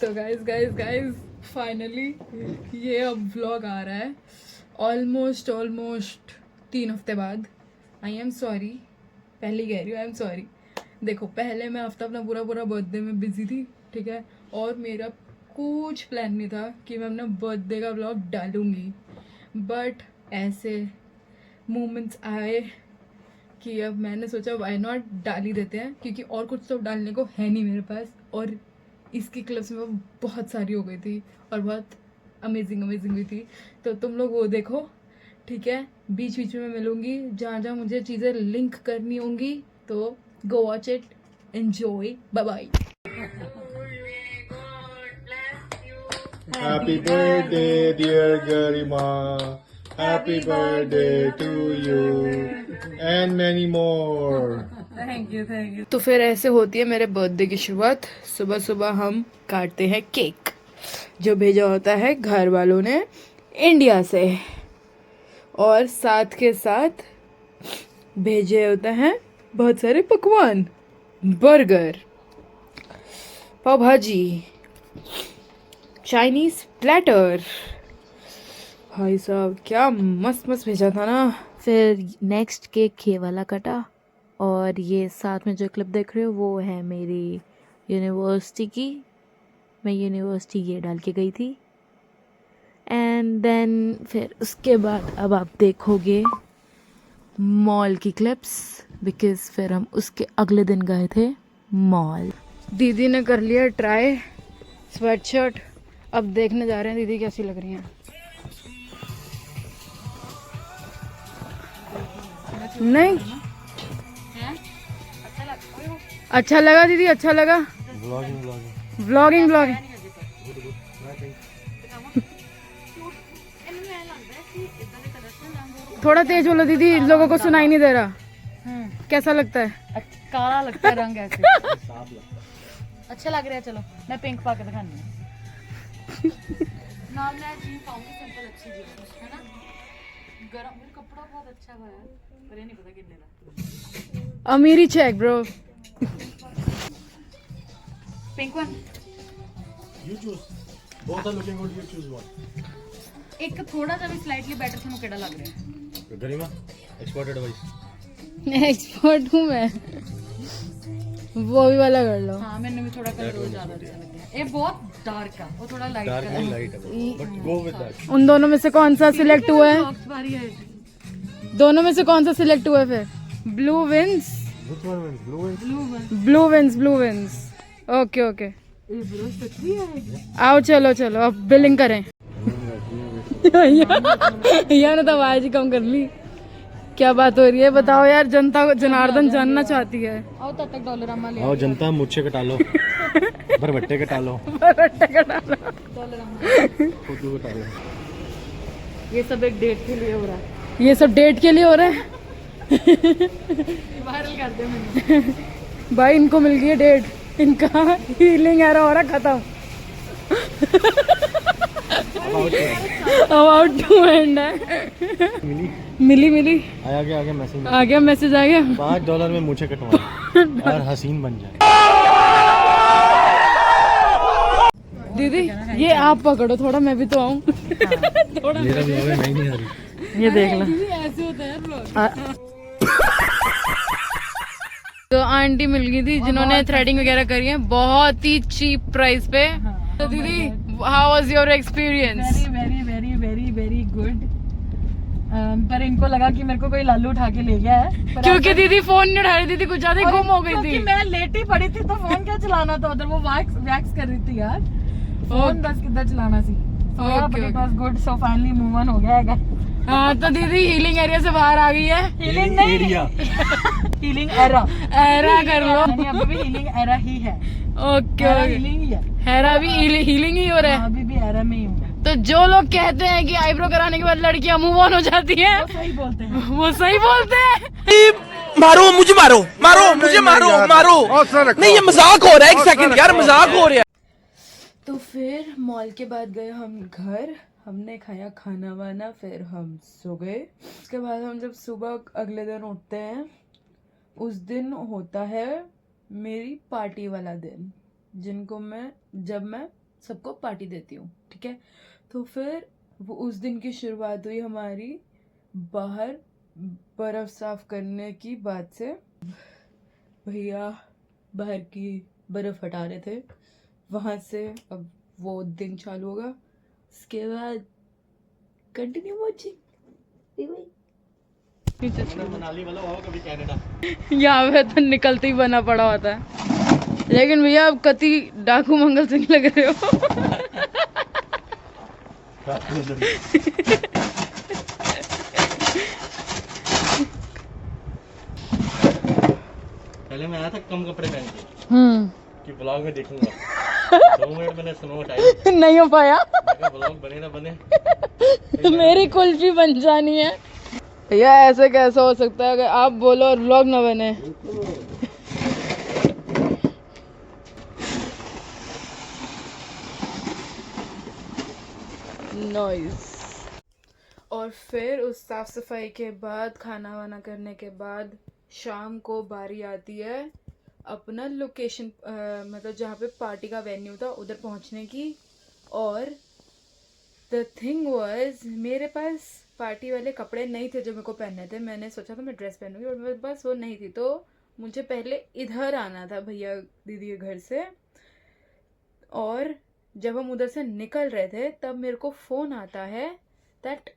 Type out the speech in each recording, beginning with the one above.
तो guys finally ये अब व्लॉग आ रहा है ऑलमोस्ट 3 हफ्ते बाद। आई एम सॉरी, पहले कह रही हूँ आई एम सॉरी। देखो पहले मैं हफ्ता अपना पूरा बर्थडे में बिजी थी, ठीक है, और मेरा कुछ प्लान नहीं था कि मैं अपना बर्थडे का व्लॉग डालूँगी, बट ऐसे मोमेंट्स आए कि अब मैंने सोचा वाई नॉट डाल ही देते हैं, क्योंकि और कुछ तो डालने को है नहीं मेरे पास। और इसकी क्लिप्स में वो बहुत सारी हो गई थी और बहुत अमेजिंग भी थी, तो तुम लोग वो देखो, ठीक है। बीच बीच में मिलूंगी जहाँ जहाँ मुझे चीज़ें लिंक करनी होंगी, तो go watch it, enjoy, bye bye. Happy birthday, dear Garima. Happy birthday to you. And many more. Thank you. तो फिर ऐसे होती है मेरे बर्थडे की शुरुआत। सुबह सुबह हम काटते हैं केक, जो भेजा होता है घर वालों ने इंडिया से, और साथ के साथ भेजे होते हैं बहुत सारे पकवान, बर्गर, पाव भाजी, चाइनीज प्लेटर। भाई साहब क्या मस्त मस्त भेजा था ना। फिर नेक्स्ट केक ये वाला कटा, और ये साथ में जो क्लिप देख रहे हो वो है मेरी यूनिवर्सिटी की। मैं यूनिवर्सिटी ये डाल के गई थी। एंड देन फिर उसके बाद अब आप देखोगे मॉल की क्लिप्स, बिकॉज फिर हम उसके अगले दिन गए थे मॉल। दीदी ने कर लिया ट्राई स्वेटशर्ट, अब देखने जा रहे हैं दीदी कैसी लग रही हैं। नहीं अच्छा लगा दीदी, अच्छा लगा। व्लॉगिंग थोड़ा तेज बोलो दीदी, लोगों को सुनाई नहीं दे रहा। कैसा लगता है? काला लगता है रंग ऐसे। अच्छा लग रहा है। चलो मैं पिंक पा के दिखानी हूँ। नाम मैं जीन पाऊंगी, सिंपल अच्छी जीन है ना। गरम मेरा कपड़ा बहुत अच्छा हुआ है, पर ये नहीं पता कितने का। अमीरी check bro. Pink one. You choose. Both are looking good. You choose one. एक थोड़ा सा भी स्लाइटली बेटर थानू केड़ा लग रहा है? Garima, expert advice. एक्सपर्ट हूँ मैं, वो भी वाला कर लो। हाँ मैंने भी थोड़ा कलर ज्यादा अच्छा लग गया। ये बहुत डार्क है, वो थोड़ा लाइट Dark है। and light, but go with that. उन दोनों में से कौन सा सिलेक्ट हुआ है? बॉक्स भारी है। दोनों में से कौन सा सिलेक्ट हुआ है फिर? Blue wins. Which one wins? Blue wins. Blue wins. Okay आओ चलो अब बिलिंग करें। यार तो आवाज ही कम कर ली। क्या बात हो रही है बताओ यार, जनता को जनार्दन जानना चाहती है। आओ तब तक डॉलर अम्मा ले आओ जनता, मुझसे कटा लो, भरभट्टे कटा लो, डॉलर अम्मा। फोटो कटा लो। ये सब एक डेट के लिए हो रहा है। ये सब डेट के लिए हो रहा है। वायरल कर दे मैंने। भाई इनको मिल गई है डेट, इनका हीलिंग एरा हो रहा खत्म। अबाउट टू एंड है। मिली आ गया मैसेज। आ गया मैसेज आ गया। $5 में मुझे कटवा और हसीन बन जाए। दीदी ये आप पकड़ो थोड़ा, मैं भी तो आऊँ। थोड़ा मेरा ब्लॉग है, नहीं आ रही। ये देख लो। दीदी ऐसे होता है ब्लॉग। तो आंटी मिल गई थी जिन्होंने थ्रेडिंग वगैरह करी है बहुत ही चीप प्राइस पे। तो दीदी how was your experience? Very good. पर इनको लगा कि मेरे को कोई लालू उठा के ले गया है, क्योंकि दीदी फोन नहीं उठा रही, दीदी कुछ ज्यादा गुम हो गई क्योंकि थी। मैं लेटी पड़ी थी तो फोन क्या चलाना था उधर, वो वैक्स कर रही थी यार। फोन बस किधर चलाना सी। But it was good, so finally move on हो गया है। हाँ तो दीदी हीलिंग एरिया से बाहर आ गई है। हीलिंग नहीं, हीलिंग एरा कर लो। यानी अभी भी हीलिंग एरा ही है। ओके हीलिंग ही है। हेरा भी हीलिंग ही हो रहा है। अभी भी एरा में ही हूँ। तो जो लोग कहते हैं कि आईब्रो कराने के बाद लड़कियां मूव ऑन हो जाती हैं, वो सही बोलते हैं। वो सही बोलते हैं। मारो मुझे, मारो मुझे, मारो नहीं, ये मजाक हो रहा है। एक सेकंड यार, मजाक हो रहा है। तो फिर मॉल के बाद गए हम घर, हमने खाया खाना वाना, फिर हम सो गए। उसके बाद हम जब सुबह अगले दिन उठते हैं, उस दिन होता है मेरी पार्टी वाला दिन, जब मैं सबको पार्टी देती हूँ, ठीक है। तो फिर वो उस दिन की शुरुआत हुई हमारी बाहर बर्फ़ साफ़ करने की बात से। भैया बाहर की बर्फ़ हटा रहे थे, वहाँ से अब वो दिन चालू होगा। उसके बाद कंटिन्यू वॉचिंग। मनाली वाला हुआ कभी कनाडा यहाँ पे तो निकलते ही बना पड़ा होता है, लेकिन भैया अब कति डाकू मंगल सिंह लग रहे हो। पहले मैं आया था कम कपड़े पहन के कि ब्लॉग में देखूंगा 2 मिनट मैंने स्नो हटाई, नहीं हो पाया। ब्लॉग बने ना बने मेरी कुल्फी बन जानी है भैया, ऐसे कैसा हो सकता है अगर आप बोलो और व्लॉग ना बने। नॉइस। और फिर उस साफ सफाई के बाद, खाना वाना करने के बाद, शाम को बारी आती है अपना लोकेशन मतलब जहाँ पे पार्टी का वेन्यू था उधर पहुँचने की। और द थिंग वाज, मेरे पास पार्टी वाले कपड़े नहीं थे जो मेरे को पहनने थे। मैंने सोचा था मैं ड्रेस पहनूंगी और मेरे पास वो नहीं थी, तो मुझे पहले इधर आना था भैया दीदी के घर से। और जब हम उधर से निकल रहे थे तब मेरे को फ़ोन आता है that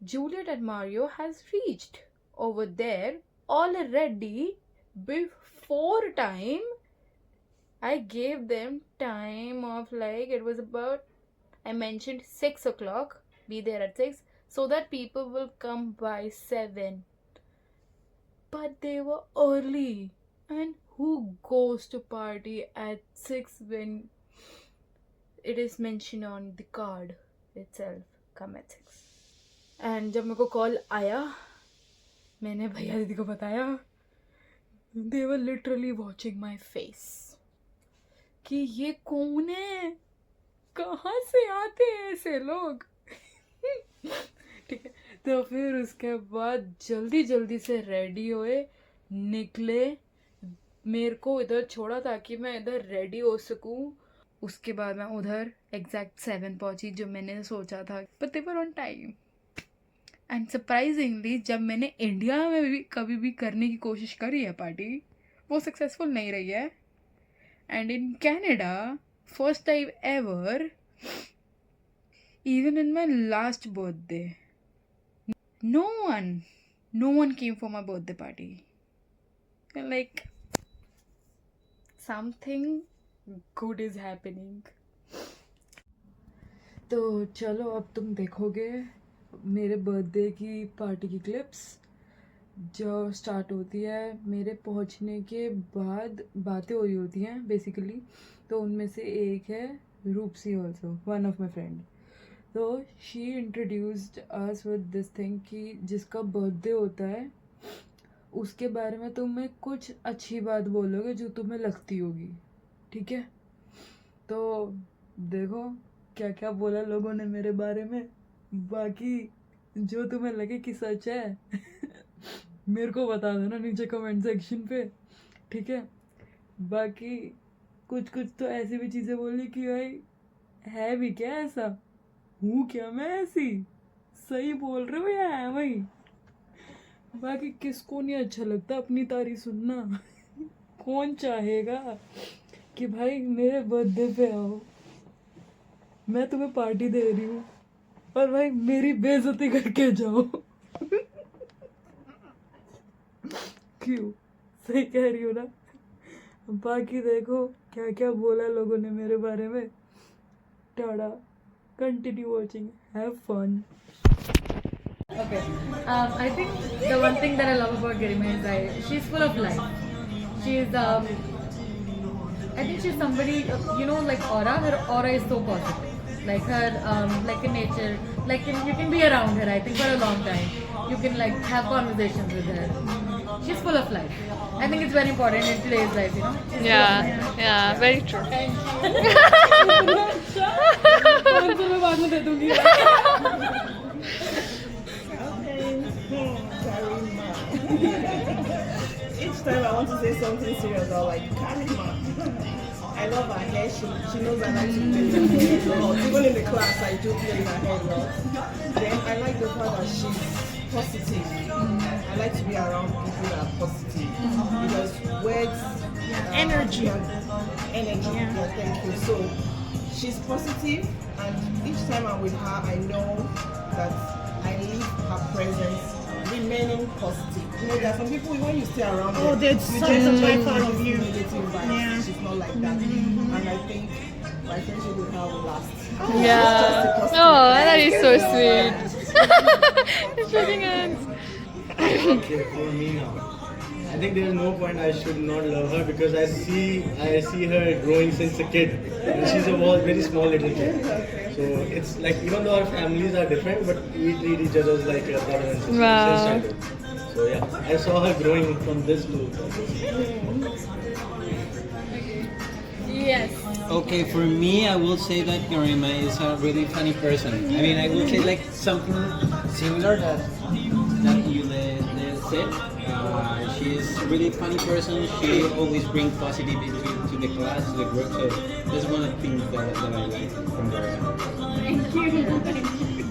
Juliet and Mario has reached over there already before time. I gave them time of like, it was about, I mentioned 6 o'clock, be there at 6 so that people will come by 7, but they were early. And who goes to party at 6 when it is mentioned on the card itself, come at 6? And जब मेरे को call आया मैंने भैया दीदी को बताया, they were literally watching my face कि ये कौन है, कहाँ से आते हैं ऐसे लोग। ठीक है, तो फिर उसके बाद जल्दी जल्दी से रेडी हुए, निकले, मेरे को इधर छोड़ा ताकि मैं इधर रेडी हो सकूं। उसके बाद मैं उधर एग्जैक्ट 7 पहुंची जो मैंने सोचा था, but they were on time. And surprisingly जब मैंने इंडिया में भी कभी भी करने की कोशिश करी है पार्टी, वो सक्सेसफुल नहीं रही है। And in Canada first time ever, even in my last birthday, no one came for my birthday party. Like something good is happening. तो चलो अब तुम देखोगे मेरे बर्थडे की पार्टी की क्लिप्स जो स्टार्ट होती है मेरे पहुंचने के बाद, बातें हो रही होती हैं बेसिकली। तो उनमें से एक है Rupsi also, one of my friend. तो she introduced us with this thing कि जिसका बर्थडे होता है उसके बारे में तुम्हें कुछ अच्छी बात बोलोगे जो तुम्हें लगती होगी, ठीक है। तो देखो क्या क्या बोला लोगों ने मेरे बारे में, बाकी जो तुम्हें लगे कि सच है मेरे को बता देना नीचे कमेंट सेक्शन पे, ठीक है। बाकी कुछ तो ऐसी भी चीज़ें बोली कि भाई है भी क्या ऐसा, हूँ क्या मैं ऐसी, सही बोल रहे हो या है भाई। बाकी किसको नहीं अच्छा लगता अपनी तारीफ सुनना कौन चाहेगा कि भाई मेरे बर्थडे पे आओ, मैं तुम्हें पार्टी दे रही हूँ और भाई मेरी बेइज्जती करके जाओ। क्यों, सही कह रही हूँ ना। बाकी देखो क्या क्या बोला लोगों ने मेरे बारे में। Tata, continue watching, have fun. Okay. I think the one thing that I love about Garima is that she's full of life. She's I think she's somebody, you know, like aura. Her aura is so positive. Like her, like in nature, like you can be around her. I think for a long time, you can like have conversations with her. She's full of life. I think it's very important in today's life, you know. Yeah, very true. Each time I want to say something serious, I'll like Karima. I love her hair. She knows I like to play her hair a lot. Even in the class, I do play her hair a lot. Then I like the fact that she's positive. I like to be around people that are positive because words, energy. Energy. Yeah, thank you. So she's positive, and each time I'm with her, I know that I leave her presence remaining positive. You know, there are some people when you stay around them, there's you such just a get life out of you. negative vibes. Yeah. She's not like that, and I think my friendship with her will last. Yeah. Oh, that is so sweet. It's shaking hands. Okay, for me now, I think there is no point I should not love her because I see her growing since a kid, and she's a very small little kid. So it's like even though our families are different, but we treat each other as like a brother and sister Wow. since childhood. So yeah, I saw her growing from this to this. Yes. Okay, for me, I will say that Garima is a really funny person. I mean, I will say like something similar that you said. She is a really funny person. She always brings positivity to the class, to the group. So that's one of the things that I like from Garima. Thank you.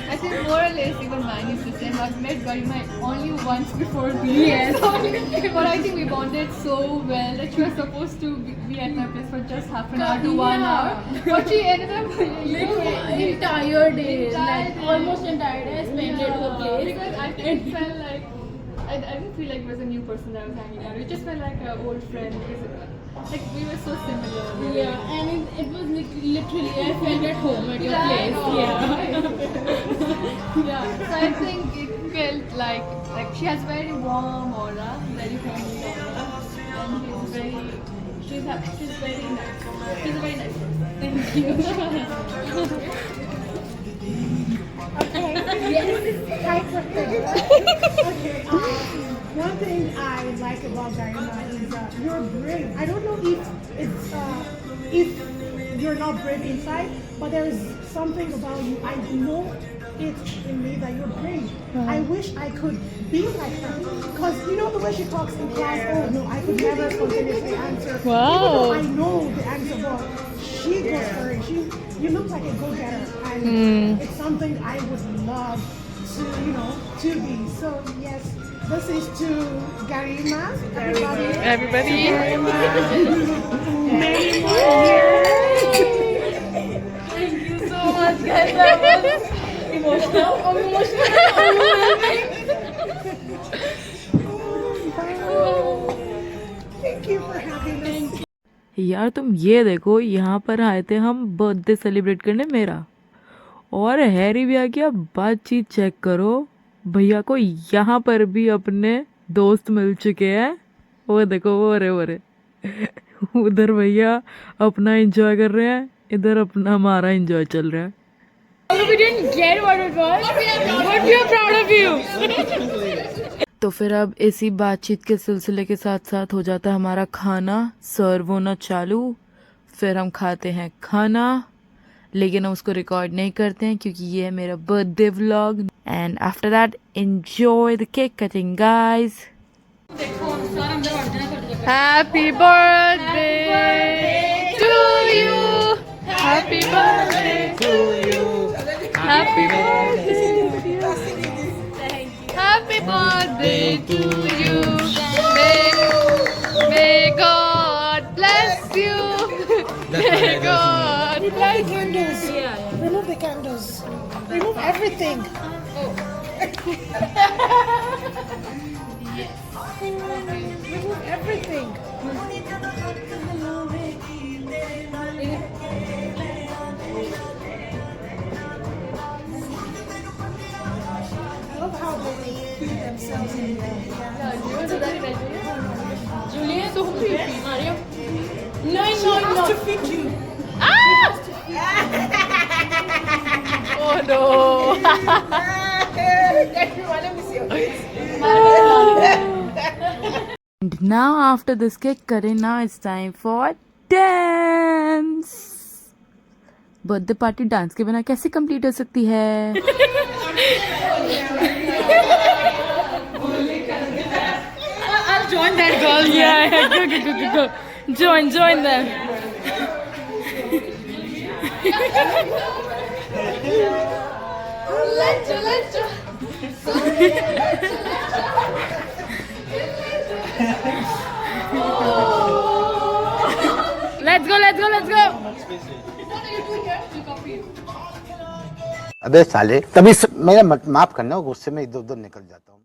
I think more or less even mine is the same. I've met Garima only once before this. Yes. But I think we bonded so well that she was supposed to be at my place for just half an hour to 1 hour. But she ended up Entire day, like day. almost entire day, I spent it to the place. Because I think it felt like I didn't feel like it was a new person that I was hanging out. It just felt like an old friend because like we were so similar. Yeah, and it was literally I felt at home at your place. Yeah. So I think it felt like she has very warm aura, very friendly aura, and she's very nice. She's a very nice person. Thank you. Okay, one thing I like about Garima is you're brave. I don't know if you're not brave inside, but there is something about you. I know it in me that you're brave. I wish I could be like her because you know the way she talks in class. Oh no, I could never spontaneously answer. Wow. Even though I know the answer, but she goes for it. You look like a go-getter, and it's something I would love to be. So yes, this is to Garima. Everybody. Many more years. Thank you so much, guys. That was emotional. Thank you for having us. यार तुम ये देखो, यहाँ पर आए थे हम birthday celebrate करने मेरा, और हैरी भी आ गया। बातचीत चेक करो, भैया को यहाँ पर भी अपने दोस्त मिल चुके हैं। वो देखो, वो रे उधर भैया अपना एंजॉय कर रहे हैं, इधर अपना हमारा एंजॉय चल रहा है। We didn't get what it was, but we are proud of you. तो फिर अब इसी बातचीत के सिलसिले के साथ साथ हो जाता है हमारा खाना सर्व होना चालू। फिर हम खाते हैं खाना, लेकिन हम उसको रिकॉर्ड नहीं करते हैं क्योंकि ये है मेरा birthday vlog. And after that enjoy the cake cutting guys. Happy birthday to you. Happy birthday to you. Happy birthday to you. Happy birthday to you. May God bless you. May God bless you. Candles. Remove the candles. Remove everything. Remove everything. I love how they feed themselves in there. Julian, so who you feed? Mario? No. To feed you. Oh no. And now after this cake cutting, now it's time for dance. Birthday party dance के बिना कैसे complete हो सकती है? I'll join that girl. Yeah, go. Join them. Let's go. Let's go, let's go, let's go. What are you doing here? You copy. अबे साले तभी मेरा माफ करना, गुस्से में इधर उधर निकल जाता हूँ.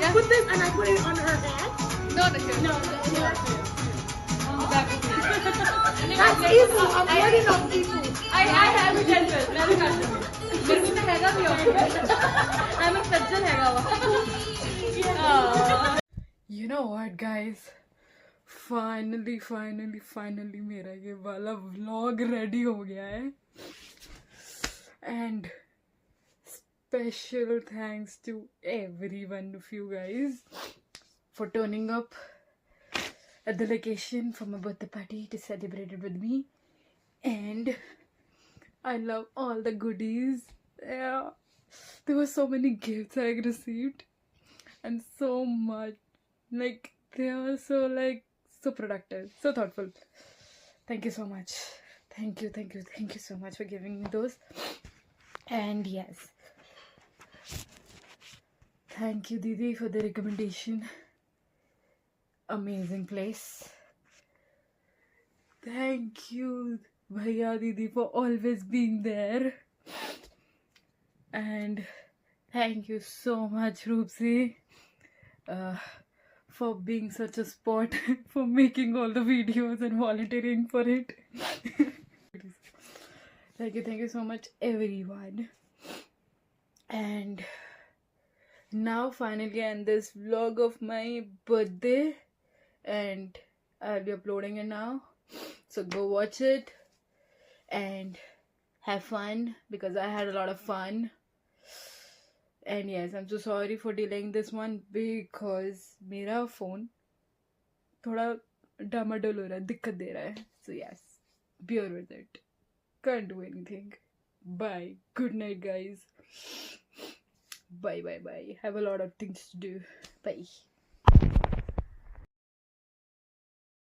I put this and I put it on her head. No, no, no. That's easy. I'm letting on people. I have potential. मैं भी कर सकती हूँ. मेरे को तो हैगा भी ऑप्शन. I'm a सज्जन हैगा वो. You know what, guys? Finally मेरा ये वाला vlog ready हो गया है. And special thanks to every one of you guys for turning up at the location for my birthday party to celebrate it with me. And I love all the goodies. Yeah, there were so many gifts I received and so much, like they were so productive, so thoughtful. Thank you so much. Thank you so much for giving me those. And yes, thank you Didi for the recommendation. Amazing place. Thank you Bhaiya Didi for always being there. And thank you so much Roopsi for being such a sport, for making all the videos and volunteering for it. Thank you so much everyone. And now finally I end this vlog of my birthday, and I'll be uploading it now, so go watch it and have fun, because I had a lot of fun. And yes, I'm so sorry for delaying this one because मेरा phone थोड़ा डामाडोल हो रहा है, दिक्कत दे रहा है. So yes, bear with it. Can't do anything. Bye. Good night, guys. Bye. Have a lot of things to do. Bye.